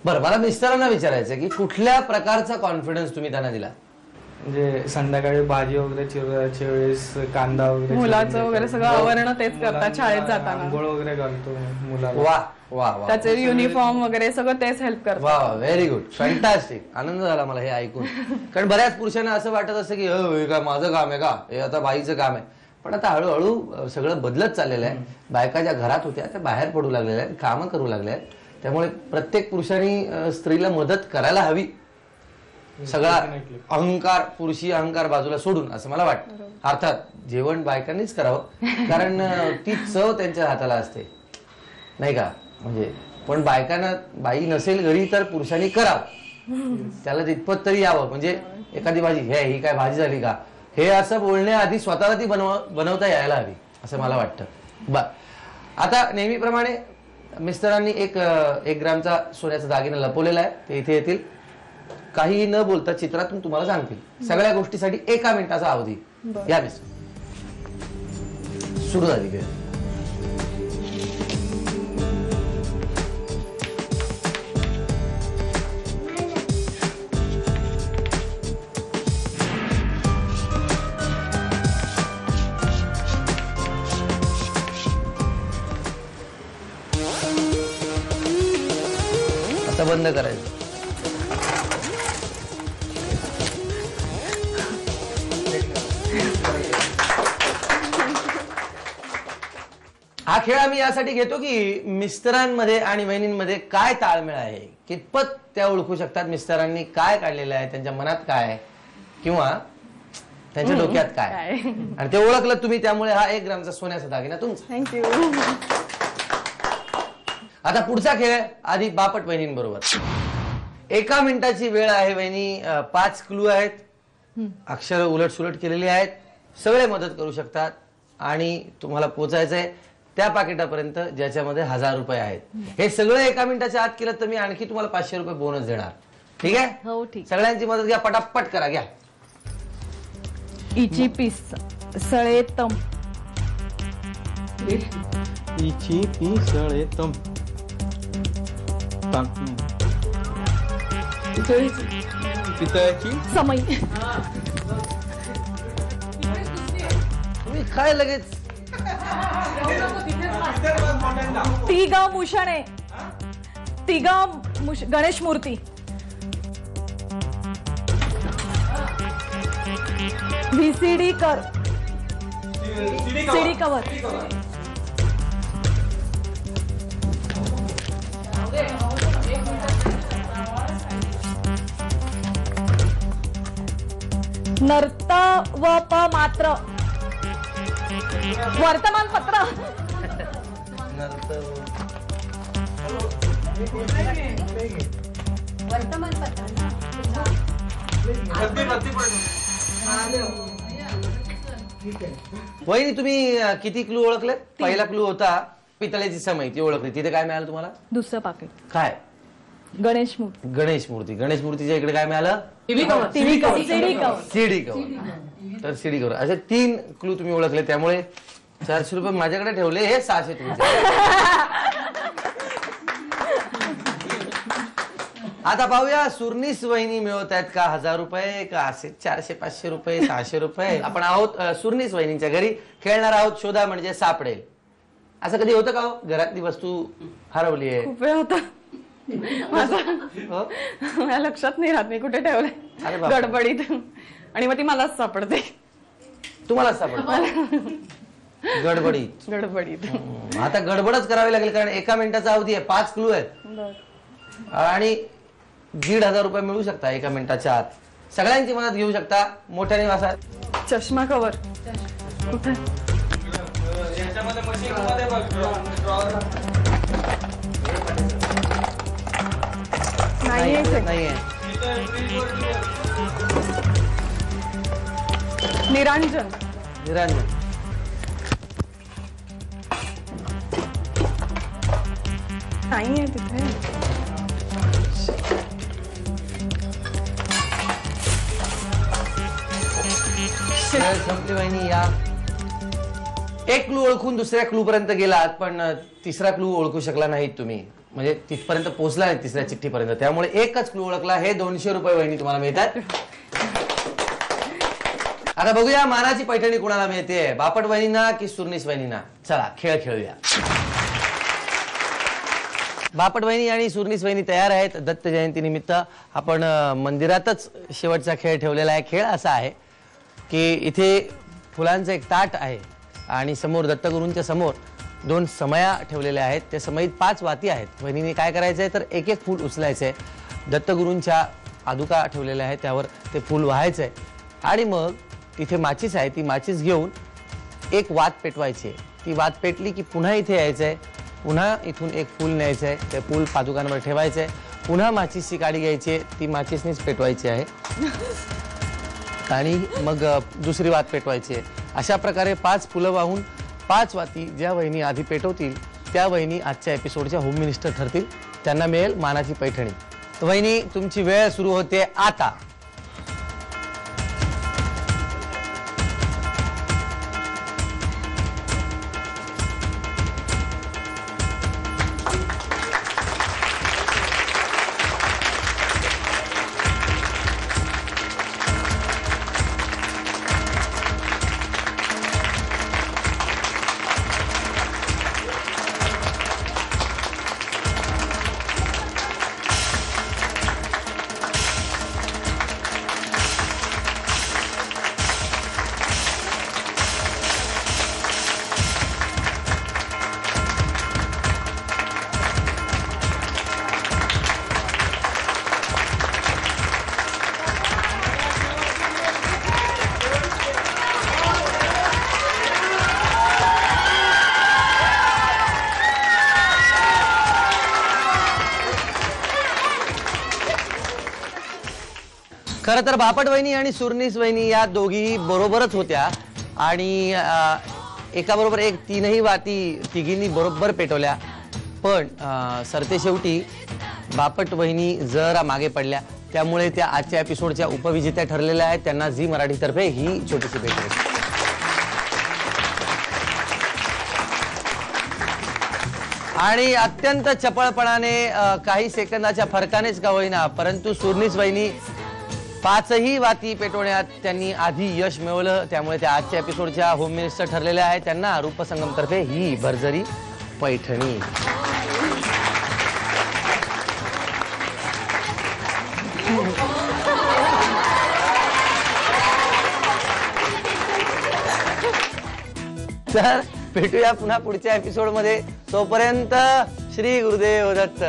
बरं, मला मिस्टरांना विचारायचं की कुठल्या प्रकारचा कॉन्फिडन्स तुम्ही त्यांना दिला? म्हणजे संध्याकाळी भाजी वगैरे चिरवायच्या वेळेस कांदा वगैरे मुलाचं वगैरे सगळं आवरण तेच करतात शाळेत जाताना. आंघोळ वगैरे घालतो मुलाला. वा वा वा, त्याचे युनिफॉर्म वगैरे सगळं तेच हेल्प करतात. वा वा, व्हेरी गुड, फॅन्टास्टिक. आनंद झाला मला हे ऐकून. कारण बऱ्याच पुरुषांना असं वाटत असतं की हे काय माझं काम आहे का, हे आता बाईचं काम आहे. पण आता हळूहळू सगळं बदलत चाललेलं आहे. बायका ज्या घरात होत्या त्या बाहेर पडू लागलेल्या आहेत, कामं करू लागल्या आहेत. त्यामुळे प्रत्येक पुरुषांनी स्त्रीला मदत करायला हवी. सगळा अहंकार, पुरुषी अहंकार बाजूला सोडून, असं मला वाटतं. अर्थात जेवण बायकांनीच करावं, कारण ती चव त्यांच्या हाताला असते, नाही का? म्हणजे पण बायकांना, बाई नसेल घरी तर पुरुषांनी करावं, त्याला तितपत तरी यावं. म्हणजे एखादी भाजी, हे ही काय भाजी झाली का, हे असं बोलण्याआधी स्वतःला ती बनवता यायला हवी, असं मला वाटतं. बर, आता नेहमीप्रमाणे मिस्टरांनी एक ग्रामचा सोन्याचा दागिना लपवलेला आहे. ते इथे येतील, काही न बोलता चित्रातून तुम्हाला सांगतील. सगळ्या गोष्टीसाठी 1 मिनिटाचा अवधी. या मिस्टर, सुरू झाली वेळ. आता बंद करायचं. हा खेळ आम्ही यासाठी घेतो की मिस्टरांमध्ये आणि वहिनींमध्ये काय ताळमेळ आहे, कितपत त्या ओळखू शकतात मिस्टरांनी काय काढलेलं आहे, त्यांच्या मनात काय आहे किंवा त्यांच्या डोक्यात काय, आणि ते ओळखलं तुम्ही. त्यामुळे हा 1 ग्रामचा सोन्याचा दागिना तुमचा. थँक्यू. आता पुढचा खेळ आधी बापट वहिनींबरोबर. 1 मिनिटाची वेळ आहे वहिनी. 5 क्लू आहेत, अक्षर उलट सुलट केलेली आहेत. सगळे मदत करू शकतात आणि तुम्हाला पोचायचंय त्या पाकिटापर्यंत ज्याच्यामध्ये 1000 रुपये आहेत. हे सगळं 1 मिनिटाच्या आत केलं तर मी आणखी तुम्हाला 500 रुपये बोनस देणार. ठीक आहे? हो, ठीक. सगळ्यांची मदत घ्या, पटापट करा. घ्या. इची पीस सळेतम. इची पिसळेतम. पितळाची समय. तुम्ही काय लगेच तिगा मुषणे. तिगा गणेश मूर्ती. व्हीसीडी कर. CD cover. नर्तवप मात्र. वर्तमानपत्र. वहिनी तुम्ही किती क्लू ओळखले? पहिला क्लू होता पितळेची समय, ती ओळखली. तिथे काय मिळालं तुम्हाला? दुसरं पाकिट काय? गणेश मूर्ती. गणेश मूर्ती. गणेश मूर्तीच्या इकडे काय मिळालं? TV cover. CD cover. CD cover. तर सीडी कवर. असे 3 क्लू तुम्ही ओळखले. त्यामुळे 400 रुपये माझ्याकडे ठेवले, हे 600 तुमचे. आता पाहूया सुरनीस वहिनी मिळवत आहेत का 1000 रुपये, का असे 400-500 रुपये, 600 रुपये. आपण आहोत सुरनीस वहिनींच्या घरी, खेळणार आहोत शोधा म्हणजे सापडेल. असं कधी होतं का हो, घरातली वस्तू हरवली आहे? खूप वेळ होता. माझ्या लक्षात नाही राहत मी कुठे ठेवलंय, अरे बापरे. गडबडीत. आणि मग ती मलाच सापडते. तुम्हाला सापडत गडबडीत. गडबडीत. आता गडबडच करावी लागेल, कारण 1 मिनिटाचा अवधी आहे. 5 क्लू आहेत आणि 1,500 रुपये मिळू शकता 1 मिनिटाच्या आत. सगळ्यांची मदत घेऊ शकता. मोठ्याने वाचा. चष्मा कवर. कुठे? नाहीये. निरांजन. निरांजन. नाहीये तिथे. संपली वहिनी. या एक क्लू ओळखून दुसऱ्या क्लू पर्यंत गेलात, पण तिसरा क्लू ओळखू शकला नाहीत तुम्ही, म्हणजे तिथपर्यंत पोहोचला नाही तिसऱ्या चिठ्ठीपर्यंत. त्यामुळे एकच क्लू ओळखला. हे 200 रुपये वहिनी तुम्हाला मिळतात. आता बघूया मानाची पैठणी कुणाला मिळते, बापट वहिनींना की सुरनीस वहिनींना. चला खेळ खेळूया. बापट वहिनी आणि सुरनीस वहिनी तयार आहेत. दत्त जयंती निमित्त आपण मंदिरातच शेवटचा खेळ ठेवलेला आहे. खेळ असा आहे की इथे फुलांचं एक ताट आहे आणि समोर दत्तगुरूंच्या समोर 2 समया ठेवलेल्या आहेत. त्या समयीत 5 वाती आहेत. वहिनीने काय करायचंय तर एक एक फूल उचलायचंय. दत्तगुरूंच्या पादुका ठेवलेल्या आहेत त्यावर ते फूल व्हायचंय आणि मग तिथे माचीस आहे, ती माचीस घेऊन एक वात पेटवायची. ती वात पेटली की पुन्हा इथे यायचंय, पुन्हा इथून एक फूल न्यायचंय, ते फूल पादुकांवर ठेवायचंय, पुन्हा माचीसची काडी घ्यायची, ती माचीसनीच पेटवायची आहे आणि मग दुसरी वात पेटवायची आहे. अशा प्रकारे 5 फुलं वाहून 5 वाती ज्या वहिनी आधी पेटवतील त्या वहिनी आजच्या एपिसोडच्या होम मिनिस्टर ठरतील. त्यांना मिळेल मानाची पैठणी. वहिनी तुमची वेळ सुरू होते आता. खरं तर बापट वहिनी आणि सुरनीस वहिनी या दोघीही बरोबरच होत्या आणि एका बरोबर एक 3ही वाती तिघींनी बरोबर पेटवल्या. पण सरतेशेवटी बापट वहिनी जरा मागे पडल्या. त्यामुळे त्या आजच्या एपिसोडच्या उपविजेत्या ठरलेल्या आहेत. त्यांना झी मराठीतर्फे ही छोटीशी भेट मिळते. आणि अत्यंत चपळपणाने काही सेकंदाच्या फरकानेच का होईना परंतु सुरनीस वहिनी 5ही वाती पेटवण्यात त्यांनी आधी यश मिळवलं. त्यामुळे त्या आजच्या एपिसोडच्या होम मिनिस्टर ठरलेल्या आहेत. त्यांना रूपसंगम तर्फे ही भरजरी पैठणी. तर भेटूया पुन्हा पुढच्या एपिसोड मध्ये. तोपर्यंत श्री गुरुदेव दत्त.